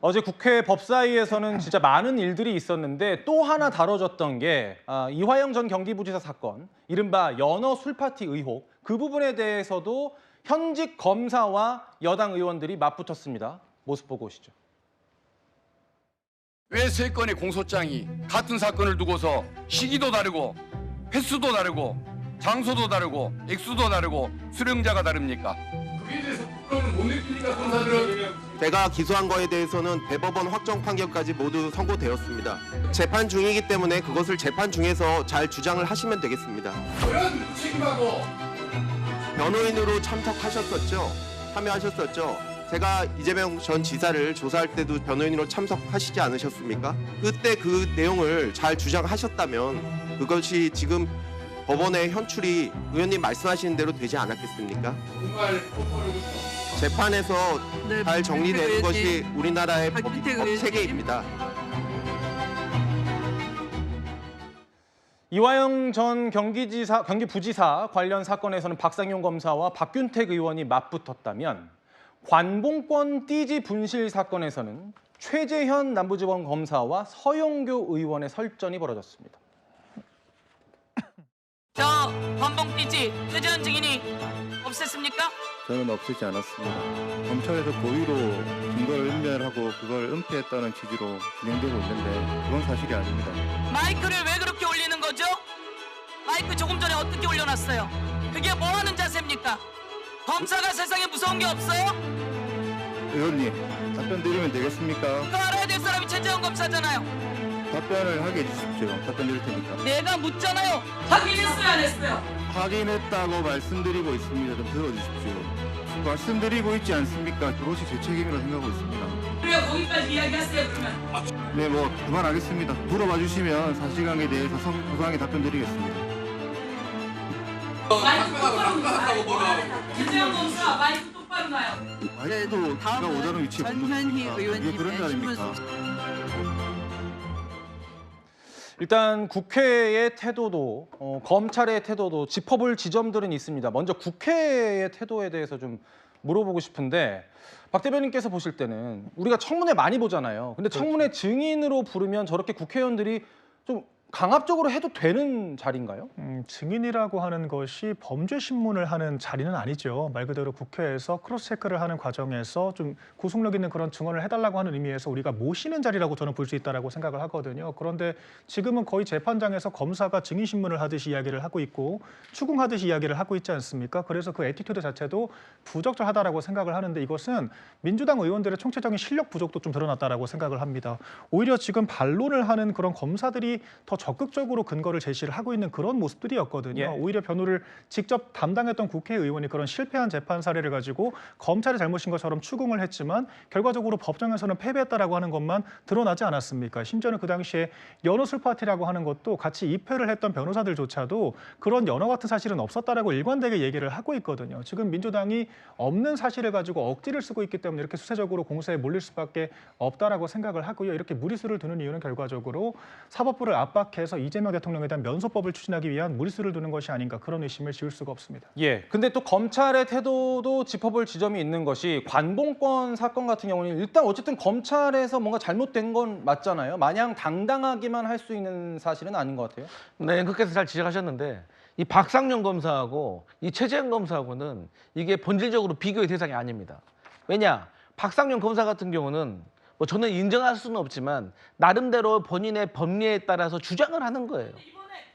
어제 국회 법사위에서는 진짜 많은 일들이 있었는데 또 하나 다뤄졌던 게 이화영 전 경기부지사 사건, 이른바 연어 술파티 의혹, 그 부분에 대해서도 현직 검사와 여당 의원들이 맞붙었습니다. 모습 보고 오시죠. 왜 세 건의 공소장이 같은 사건을 두고서 시기도 다르고 횟수도 다르고 장소도 다르고 액수도 다르고 수령자가 다릅니까? 그에 대해서 부끄러움을 못 느끼니까 검사들은 제가 기소한 거에 대해서는 대법원 확정 판결까지 모두 선고되었습니다. 재판 중이기 때문에 그것을 재판 중에서 잘 주장을 하시면 되겠습니다. 그런 무책임하고 변호인으로 참석하셨었죠? 참여하셨었죠? 제가 이재명 전 지사를 조사할 때도 변호인으로 참석하시지 않으셨습니까? 그때 그 내용을 잘 주장하셨다면 그것이 지금 법원의 현출이 의원님 말씀하시는 대로 되지 않았겠습니까? 정말 재판에서 네, 잘 정리되는 박규태 것이 의원님. 우리나라의 법 박규태 의원님. 체계입니다. 이화영 전 경기부지사 관련 사건에서는 박상용 검사와 박균택 의원이 맞붙었다면 관봉권 띠지 분실 사건에서는 최재현 남부지법 검사와 서영교 의원의 설전이 벌어졌습니다. 저 관봉띠지 최재현 증인이 없앴습니까? 저는 없애지 않았습니다. 검찰에서 고의로 증거를 인멸하고 그걸 은폐했다는 취지로 진행되고 있는데 그건 사실이 아닙니다. 마이크를 왜 그렇게 올리는 거죠? 마이크 조금 전에 어떻게 올려놨어요? 그게 뭐 하는 자세입니까? 검사가 세상에 무서운 게 없어요? 의원님, 답변 드리면 되겠습니까? 그거 알아야 될 사람이 최재현 검사잖아요. 답변을 하게 해주십시오. 답변 드릴 테니까. 내가 묻잖아요. 확인했어요, 안 했어요? 확인했다고 말씀드리고 있습니다. 좀 들어주십시오. 말씀드리고 있지 않습니까? 그것이 제 책임이라고 생각하고 있습니다. 그래요, 거기까지 이야기하세요, 그러면. 네, 뭐 그만하겠습니다. 물어봐 주시면 사실관계에 대해서 소상하게 답변 드리겠습니다. 마이크 똑바로 놔요. 최재현 검사 마이크 똑바로 놔요. 아직도 제가 다음은 오자는 위치에 전현희 이게 의원님의 그런 거 아닙니까? 일단 국회의 태도도 검찰의 태도도 짚어볼 지점들은 있습니다. 먼저 국회의 태도에 대해서 좀 물어보고 싶은데 박 대변인께서 보실 때는 우리가 청문회 많이 보잖아요. 근데 청문회 증인으로 부르면 저렇게 국회의원들이 좀 강압적으로 해도 되는 자리인가요? 증인이라고 하는 것이 범죄 신문을 하는 자리는 아니죠. 말 그대로 국회에서 크로스 체크를 하는 과정에서 좀 구속력 있는 그런 증언을 해달라고 하는 의미에서 우리가 모시는 자리라고 저는 볼 수 있다라고 생각을 하거든요. 그런데 지금은 거의 재판장에서 검사가 증인 신문을 하듯이 이야기를 하고 있고 추궁하듯이 이야기를 하고 있지 않습니까? 그래서 그 애티튜드 자체도 부적절하다라고 생각을 하는데 이것은 민주당 의원들의 총체적인 실력 부족도 좀 드러났다라고 생각을 합니다. 오히려 지금 반론을 하는 그런 검사들이 더 적극적으로 근거를 제시를 하고 있는 그런 모습들이었거든요. 예. 오히려 변호를 직접 담당했던 국회의원이 그런 실패한 재판 사례를 가지고 검찰의 잘못인 것처럼 추궁을 했지만 결과적으로 법정에서는 패배했다라고 하는 것만 드러나지 않았습니까? 심지어는 그 당시에 연어 술파티라고 하는 것도 같이 입회를 했던 변호사들조차도 그런 연어 같은 사실은 없었다라고 일관되게 얘기를 하고 있거든요. 지금 민주당이 없는 사실을 가지고 억지를 쓰고 있기 때문에 이렇게 수세적으로 공세에 몰릴 수밖에 없다라고 생각을 하고요. 이렇게 무리수를 두는 이유는 결과적으로 사법부를 압박해서 이재명 대통령에 대한 면소법을 추진하기 위한 무리수를 두는 것이 아닌가 그런 의심을 지울 수가 없습니다. 예. 근데 또 검찰의 태도도 짚어볼 지점이 있는 것이 관봉권 사건 같은 경우는 일단 어쨌든 검찰에서 뭔가 잘못된 건 맞잖아요. 마냥 당당하기만 할 수 있는 사실은 아닌 것 같아요. 네, 앵커께서 잘 지적하셨는데 이 박상용 검사하고 이 최재현 검사하고는 이게 본질적으로 비교의 대상이 아닙니다. 왜냐? 박상용 검사 같은 경우는 뭐 저는 인정할 수는 없지만 나름대로 본인의 법리에 따라서 주장을 하는 거예요.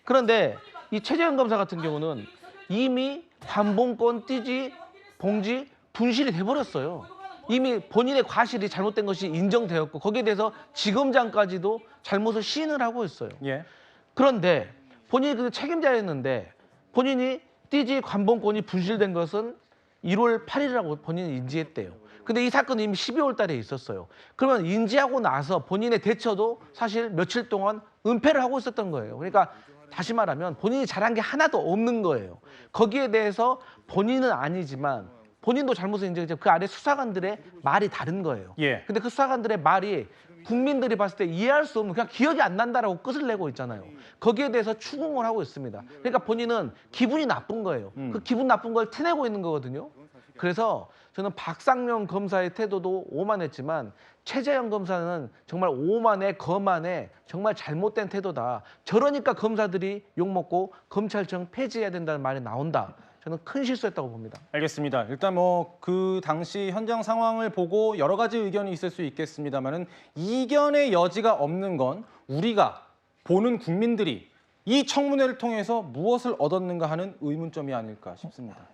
그런데 이 최재현 검사 같은 경우는 이미 관봉권 띠지 봉지 분실이 돼버렸어요. 이미 본인의 과실이 잘못된 것이 인정되었고 거기에 대해서 지검장까지도 잘못을 시인을 하고 있어요. 예. 그런데 본인이 그 책임자였는데 본인이 띠지 관봉권이 분실된 것은 1월 8일이라고 본인이 인지했대요. 근데 이 사건은 이미 12월 달에 있었어요. 그러면 인지하고 나서 본인의 대처도 사실 며칠 동안 은폐를 하고 있었던 거예요. 그러니까 다시 말하면 본인이 잘한 게 하나도 없는 거예요. 거기에 대해서 본인은 아니지만 본인도 잘못을 인정했죠. 그 아래 수사관들의 말이 다른 거예요. 예. 근데 그 수사관들의 말이 국민들이 봤을 때 이해할 수 없는 그냥 기억이 안 난다라고 끝을 내고 있잖아요. 거기에 대해서 추궁을 하고 있습니다. 그러니까 본인은 기분이 나쁜 거예요. 그 기분 나쁜 걸 티내고 있는 거거든요. 그래서 저는 박상용 검사의 태도도 오만했지만 최재형 검사는 정말 오만에 거만에 정말 잘못된 태도다. 저러니까 검사들이 욕먹고 검찰청 폐지해야 된다는 말이 나온다. 저는 큰 실수했다고 봅니다. 알겠습니다. 일단 뭐 그 당시 현장 상황을 보고 여러 가지 의견이 있을 수 있겠습니다만은 이견의 여지가 없는 건 우리가 보는 국민들이 이 청문회를 통해서 무엇을 얻었는가 하는 의문점이 아닐까 싶습니다.